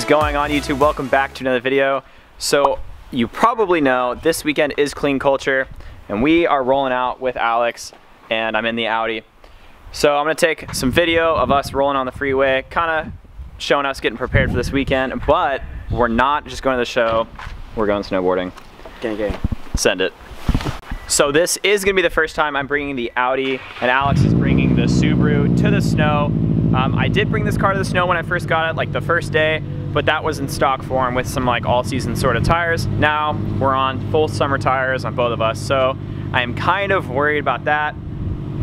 is going on, YouTube? Welcome back to another video. So you probably know this weekend is Clean Culture and we are rolling out with Alex and I'm in the Audi. So I'm gonna take some video of us rolling on the freeway, kind of showing us getting prepared for this weekend, but we're not just going to the show, we're going snowboarding. Gang. Send it. So this is gonna be the first time I'm bringing the Audi and Alex is bringing the Subaru to the snow. I did bring this car to the snow when I first got it, like the first day, but that was in stock form with some like all-season sort of tires. Now we're on full summer tires on both of us, so I am kind of worried about that.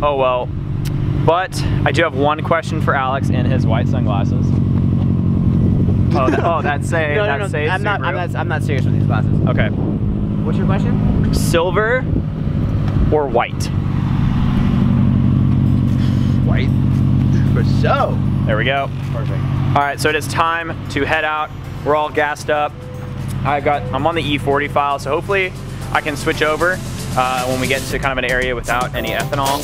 Oh well. But I do have one question for Alex in his white sunglasses. That's say I'm not serious with these glasses. Okay. What's your question? Silver or white? White. For show. There we go. Perfect. All right, so it is time to head out. We're all gassed up. I'm on the E40 file, so hopefully I can switch over when we get to kind of an area without any ethanol.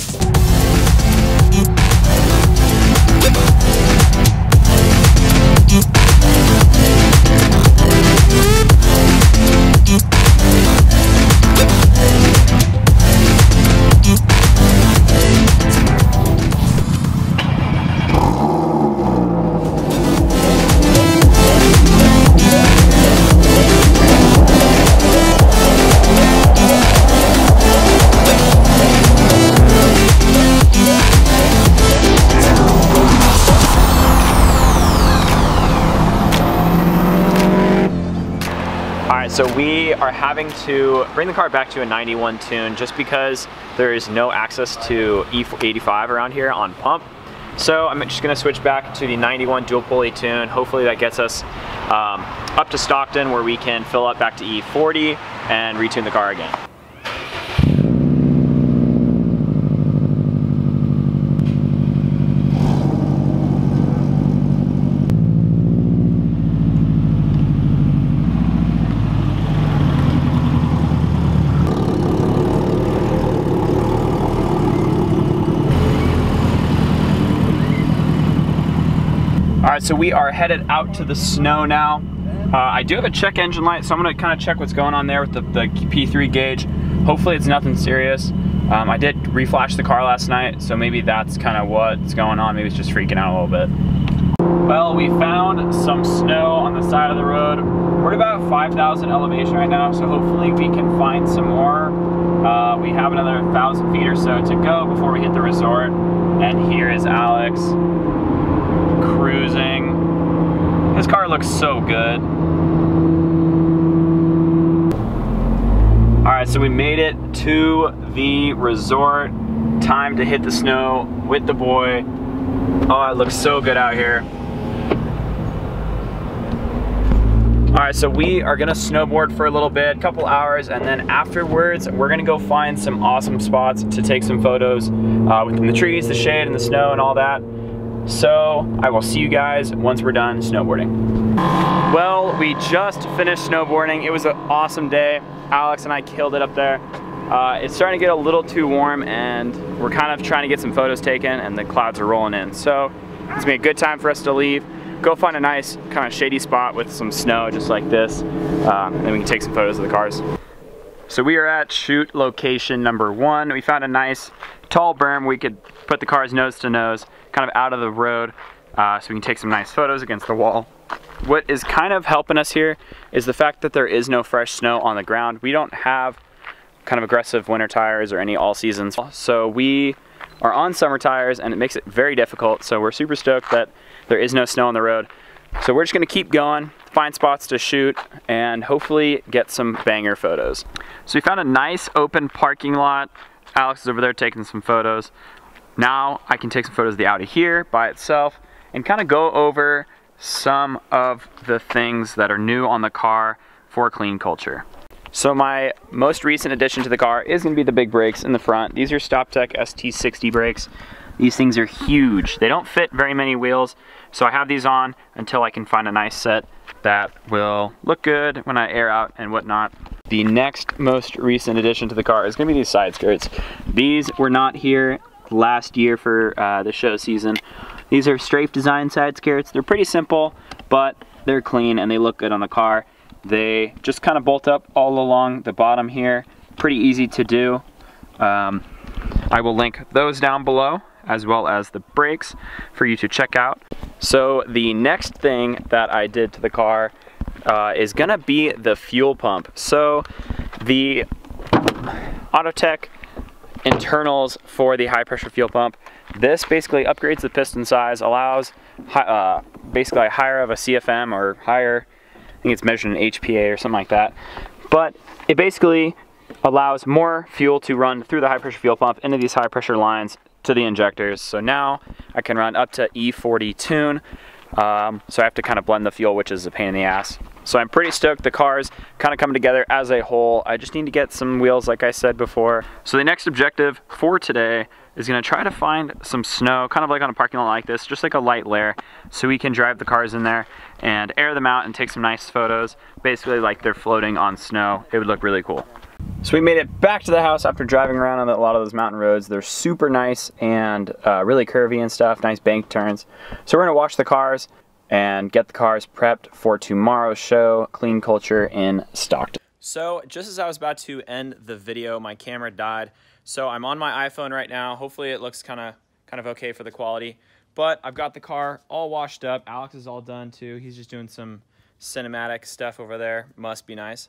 So we are having to bring the car back to a 91 tune just because there is no access to E85 around here on pump. So I'm just gonna switch back to the 91 dual pulley tune. Hopefully that gets us up to Stockton where we can fill up back to E40 and retune the car again. Alright, so we are headed out to the snow now. I do have a check engine light, so I'm going to kind of check what's going on there with the P3 gauge. Hopefully it's nothing serious. I did reflash the car last night, so maybe that's kind of what's going on. Maybe it's just freaking out a little bit. Well, we found some snow on the side of the road. We're at about 5,000 elevation right now, so hopefully we can find some more. We have another 1,000 feet or so to go before we hit the resort. And here is Alex. Cruising. His car looks so good. Alright, so we made it to the resort. Time to hit the snow with the boy. Oh, it looks so good out here. Alright, so we are gonna snowboard for a little bit, couple hours, and then afterwards we're gonna go find some awesome spots to take some photos within the trees, the shade, and the snow and all that. So I will see you guys once we're done snowboarding. Well, we just finished snowboarding. It was an awesome day. Alex and I killed it up there. It's starting to get a little too warm and we're kind of trying to get some photos taken and the clouds are rolling in. So it's been a good time for us to leave. Go find a nice kind of shady spot with some snow just like this. And then we can take some photos of the cars. So we are at shoot location number 1. We found a nice tall berm we could put the cars nose to nose, kind of out of the road, so we can take some nice photos against the wall. What is kind of helping us here is the fact that there is no fresh snow on the ground. We don't have kind of aggressive winter tires or any all seasons. So we are on summer tires and it makes it very difficult. So we're super stoked that there is no snow on the road. So we're just gonna keep going, find spots to shoot, and hopefully get some banger photos. So we found a nice open parking lot. Alex is over there taking some photos. Now I can take some photos of the Audi here by itself and kind of go over some of the things that are new on the car for Clean Culture. So my most recent addition to the car is going to be the big brakes in the front. These are StopTech ST60 brakes. These things are huge. They don't fit very many wheels, so I have these on until I can find a nice set that will look good when I air out and whatnot. The next most recent addition to the car is going to be these side skirts. These were not here last year for the show season. These are strafe design side skirts. They're pretty simple, but they're clean and they look good on the car. They just kind of bolt up all along the bottom here. Pretty easy to do. I will link those down below, as well as the brakes for you to check out. So the next thing that I did to the car is gonna be the fuel pump. So the Autotech internals for the high pressure fuel pump, this basically upgrades the piston size, allows basically higher of a CFM or higher, I think it's measured in HPA or something like that, but it basically allows more fuel to run through the high pressure fuel pump into these high pressure lines to the injectors. So now I can run up to E40 tune. So I have to kind of blend the fuel, which is a pain in the ass. So I'm pretty stoked. The car's kind of coming together as a whole. I just need to get some wheels, like I said before. So the next objective for today is gonna try to find some snow, kind of like on a parking lot like this, just like a light layer, so we can drive the cars in there and air them out and take some nice photos, basically like they're floating on snow. It would look really cool. So we made it back to the house after driving around on a lot of those mountain roads. They're super nice and really curvy and stuff, nice bank turns. So we're gonna wash the cars and get the cars prepped for tomorrow's show, Clean Culture in Stockton. So just as I was about to end the video, my camera died. So I'm on my iPhone right now. Hopefully it looks kind of okay for the quality. But I've got the car all washed up. Alex is all done too. He's just doing some cinematic stuff over there. Must be nice.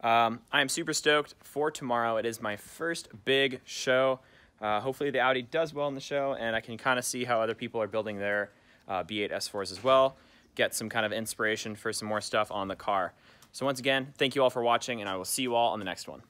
I am super stoked for tomorrow. It is my first big show. Hopefully the Audi does well in the show, and I can kind of see how other people are building their B8 S4s as well. Get some kind of inspiration for some more stuff on the car. So once again, thank you all for watching, and I will see you all on the next one.